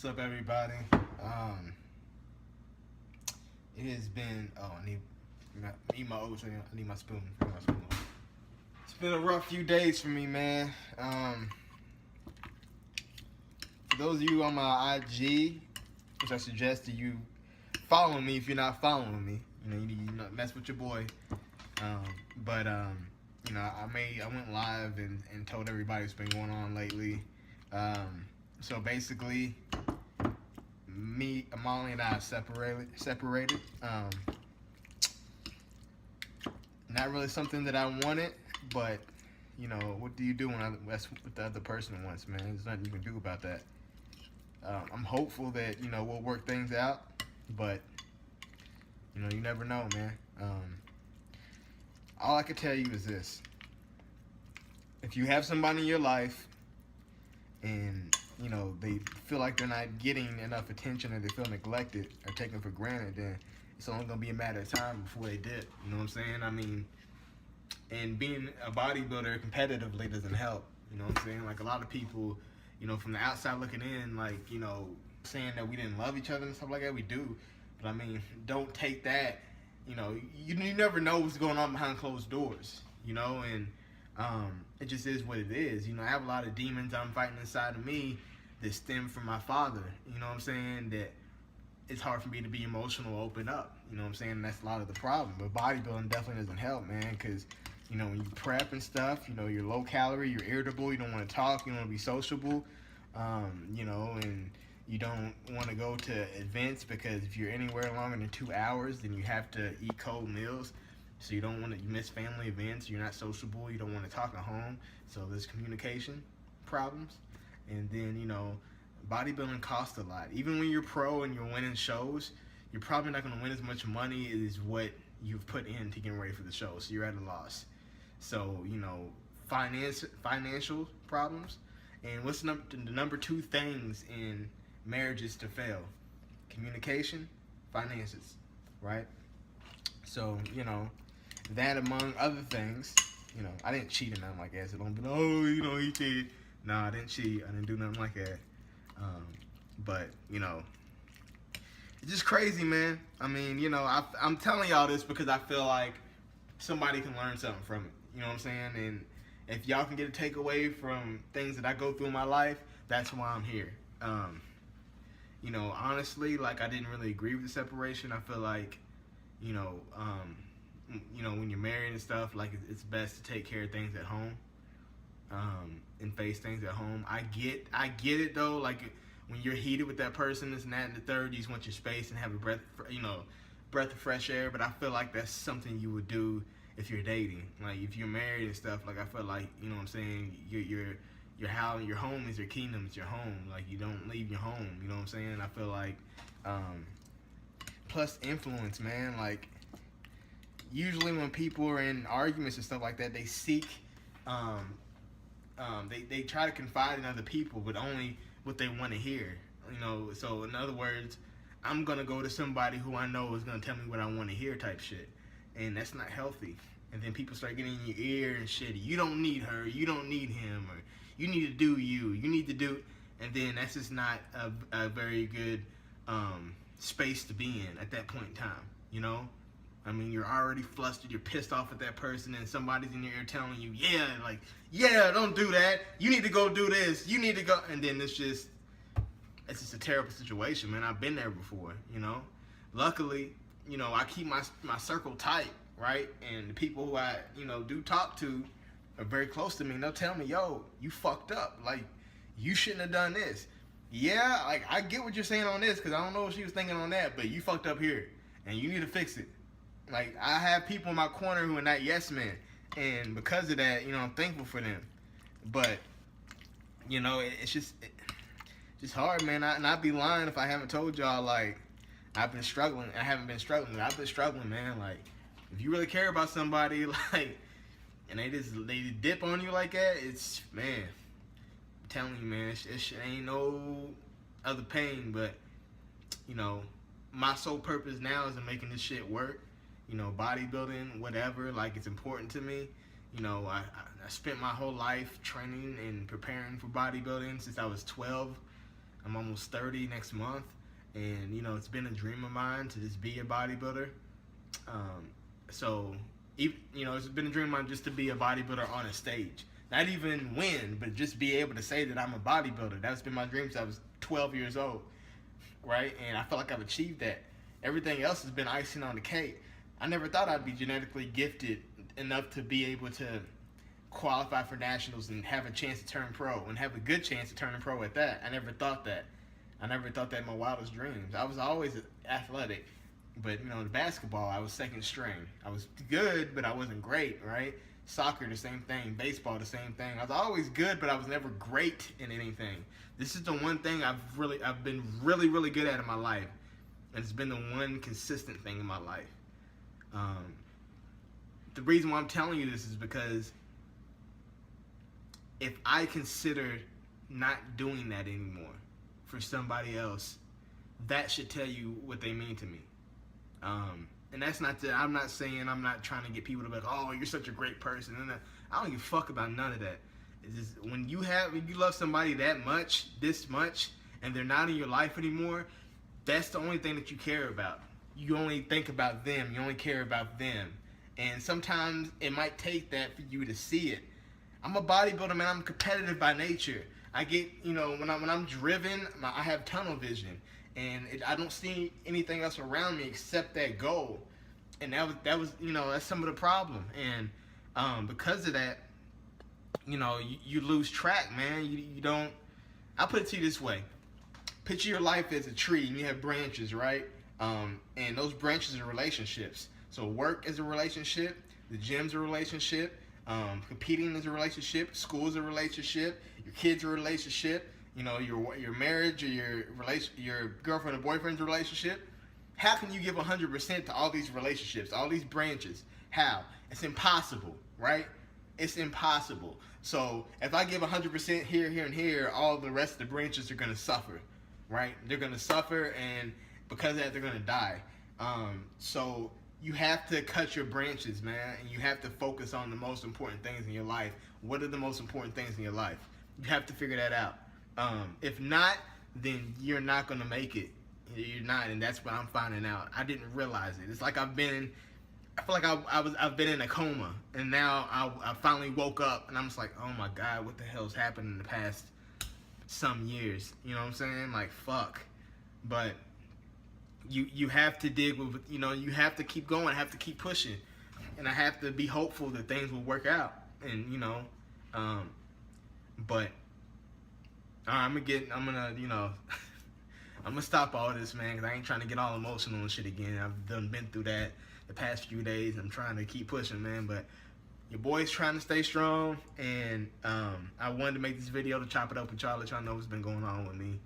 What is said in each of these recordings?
What's up, everybody? It has been. Oh, I need my ocean. I need my spoon. It's been a rough few days for me, man. For those of you on my IG, which I suggest that you follow me if you're not following me. You know, you need to mess with your boy. Um, but I went live and told everybody what's been going on lately. So basically, Molly and I are separated. Not really something that I wanted, but what do you do when that's what the other person wants, man? There's nothing you can do about that. I'm hopeful that we'll work things out, but you never know, man. All I can tell you is this: if you have somebody in your life and they feel like they're not getting enough attention, or they feel neglected or taken for granted, then it's only gonna be a matter of time before they dip. You know what I'm saying? I mean, and being a bodybuilder competitively doesn't help. You know what I'm saying? Like, a lot of people, from the outside looking in, like, saying that we didn't love each other and stuff like that. We do, but I mean, don't take that. You never know what's going on behind closed doors. And it just is what it is. I have a lot of demons I'm fighting inside of me that stem from my father. You know what I'm saying? That it's hard for me to be emotional, open up. You know what I'm saying? And that's a lot of the problem. But bodybuilding definitely doesn't help, man, because when you prep and stuff, you're low calorie, you're irritable, you don't want to talk, you don't want to be sociable, and you don't want to go to events, because if you're anywhere longer than 2 hours, then you have to eat cold meals. So you don't want to, you miss family events, you're not sociable, you don't want to talk at home. So there's communication problems. And then, bodybuilding costs a lot. Even when you're pro and you're winning shows, you're probably not going to win as much money as what you've put in to get ready for the show. So you're at a loss. So, financial problems. And what's the number two things in marriages to fail? Communication, finances, right? So, that among other things, I didn't cheat or nothing like that. So don't be like, oh, he cheated. No, I didn't cheat. I didn't do nothing like that. But, it's just crazy, man. I mean, I'm telling y'all this because I feel like somebody can learn something from it. You know what I'm saying? And if y'all can get a takeaway from things that I go through in my life, that's why I'm here. Honestly, like, I didn't really agree with the separation. I feel like, when you're married and stuff, like, it's best to take care of things at home, and face things at home. I get it though. Like, when you're heated with that person, this and that and the third, you just want your space and have a breath of fresh air. But I feel like that's something you would do if you're dating. Like, if you're married and stuff, like, I feel like, what I'm saying, your home is your kingdom. It's your home. Like, you don't leave your home. You know what I'm saying? I feel like, plus influence, man. Like, usually when people are in arguments and stuff like that, they seek, they try to confide in other people, but only what they want to hear. So in other words, I'm gonna go to somebody who I know is gonna tell me what I want to hear, type shit, and that's not healthy. And then people start getting in your ear and shit. You don't need her. You don't need him. Or you need to do you. You need to do. And then that's just not a very good space to be in at that point in time. I mean, you're already flustered, you're pissed off at that person, and somebody's in your ear telling you, yeah, don't do that. You need to go do this. You need to go. And then it's just a terrible situation, man. I've been there before, Luckily, I keep my circle tight, right? And the people who I, do talk to are very close to me, and they'll tell me, yo, you fucked up. Like, you shouldn't have done this. Yeah, like, I get what you're saying on this, because I don't know what she was thinking on that, but you fucked up here, and you need to fix it. Like, I have people in my corner who are not yes men, and because of that, I'm thankful for them. But, it's just hard, man. I'd be lying if I haven't told y'all, like, I've been struggling. I haven't been struggling. I've been struggling, man. Like, if you really care about somebody, like, and they dip on you like that, it's, man, I'm telling you, man, it ain't no other pain. But, my sole purpose now is in making this shit work. Bodybuilding, whatever, like, it's important to me. I spent my whole life training and preparing for bodybuilding since I was 12. I I'm almost 30 next month, and you know, it's been a dream of mine to just be a bodybuilder. So, you know, it's been a dream of mine just to be a bodybuilder on a stage. Not even win, but just be able to say that I'm a bodybuilder. That's been my dream since I was 12 years old, right? And I feel like I've achieved that. Everything else has been icing on the cake. I never thought I'd be genetically gifted enough to be able to qualify for nationals and have a chance to turn pro, and have a good chance to turn pro at that. I never thought that. I never thought that in my wildest dreams. I was always athletic, but you know, in basketball, I was second string. I was good, but I wasn't great, right? Soccer, the same thing. Baseball, the same thing. I was always good, but I was never great in anything. This is the one thing I've been really good at in my life, and it's been the one consistent thing in my life. The reason why I'm telling you this is because if I consider not doing that anymore for somebody else, that should tell you what they mean to me. And that's not that I'm not saying, I'm not trying to get people to be like, oh, you're such a great person. And I don't give a fuck about none of that. It's just when you love somebody that much, this much, and they're not in your life anymore, that's the only thing that you care about. You only think about them. You only care about them. And sometimes it might take that for you to see it. I'm a bodybuilder, man. I'm competitive by nature. I get, you know, when I'm driven, I have tunnel vision, and I don't see anything else around me except that goal. And that was, you know, that's some of the problem. And because of that, you know, you lose track, man. You don't. I'll put it to you this way: picture your life as a tree, and you have branches, right? And those branches are relationships. So work is a relationship. The gym's a relationship. Competing is a relationship. School is a relationship. Your kids are a relationship. You know, your marriage or your girlfriend or boyfriend's a relationship. How can you give 100% to all these relationships, all these branches? How? It's impossible, right? It's impossible. So if I give 100% here, and here, all the rest of the branches are going to suffer, right? They're going to suffer, and because of that, they're going to die. So you have to cut your branches, man, and you have to focus on the most important things in your life. What are the most important things in your life? You have to figure that out. If not, then you're not going to make it. You're not, and that's what I'm finding out. I didn't realize it. It's like I feel like I've been in a coma, and now I finally woke up, and I'm just like, oh my God, what the hell's happened in the past some years? You know what I'm saying? Like, fuck. But you have to dig with, you know, you have to keep going, I have to keep pushing, and I have to be hopeful that things will work out. And you know, but I'm gonna stop all this, man, because I ain't trying to get all emotional and shit again. I've been through that the past few days. I'm trying to keep pushing, man, but your boy's trying to stay strong, and I wanted to make this video to chop it up with y'all, let y'all know what's been going on with me.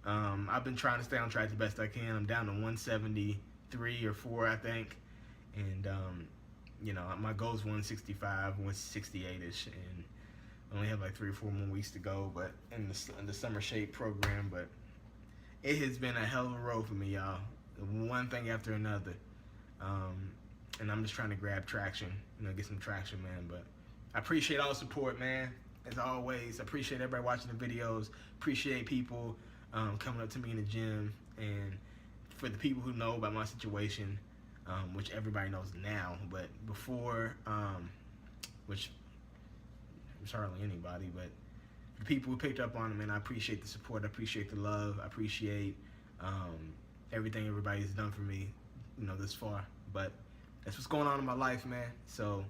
I've been trying to stay on track the best I can. I'm down to 173 or 4, I think, and you know, my goal is 165, 168ish, and I only have like 3 or 4 more weeks to go, but in the Summer Shape program. But it has been a hell of a road for me, y'all. One thing after another. And I'm just trying to grab traction, you know, get some traction, man. But I appreciate all the support, man. As always, I appreciate everybody watching the videos. Appreciate people coming up to me in the gym. And for the people who know about my situation, which everybody knows now, but before, which was hardly anybody, but the people who picked up on it, man, I appreciate the support. I appreciate the love. I appreciate everything everybody's done for me, you know, this far. But that's what's going on in my life, man. So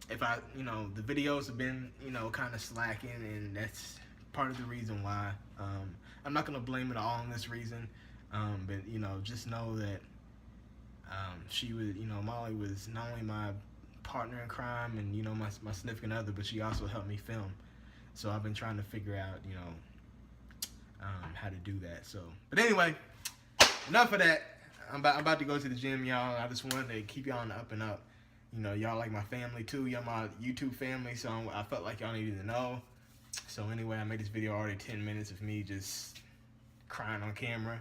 if you know, the videos have been, you know, kind of slacking, and that's part of the reason why. I'm not gonna blame it all on this reason, but you know, just know that she was, you know, Molly was not only my partner in crime and, you know, my significant other, but she also helped me film. So I've been trying to figure out, you know, how to do that. So, but anyway, enough of that. I'm about to go to the gym, y'all. I just wanted to keep y'all on the up and up. You know, y'all like my family too. Y'all my YouTube family, so I felt like y'all needed to know. So anyway, I made this video already 10 minutes of me just crying on camera.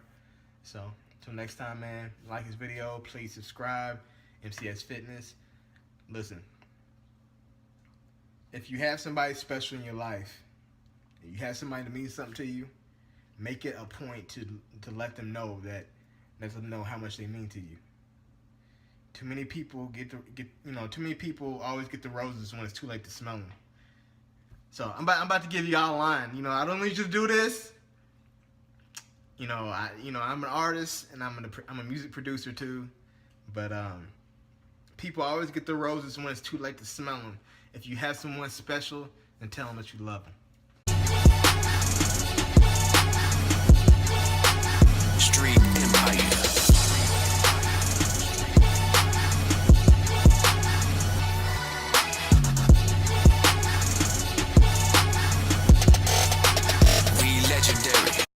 So until next time, man, like this video, please subscribe. MCS Fitness. Listen, if you have somebody special in your life, you have somebody to mean something to you, make it a point to let them know let them know how much they mean to you. Too many people too many people always get the roses when it's too late to smell them. So I'm about to give y'all a line. I don't need you to do this. I'm an artist and I'm a music producer too, but people always get the roses when it's too late to smell them. If you have someone special, then tell them that you love them.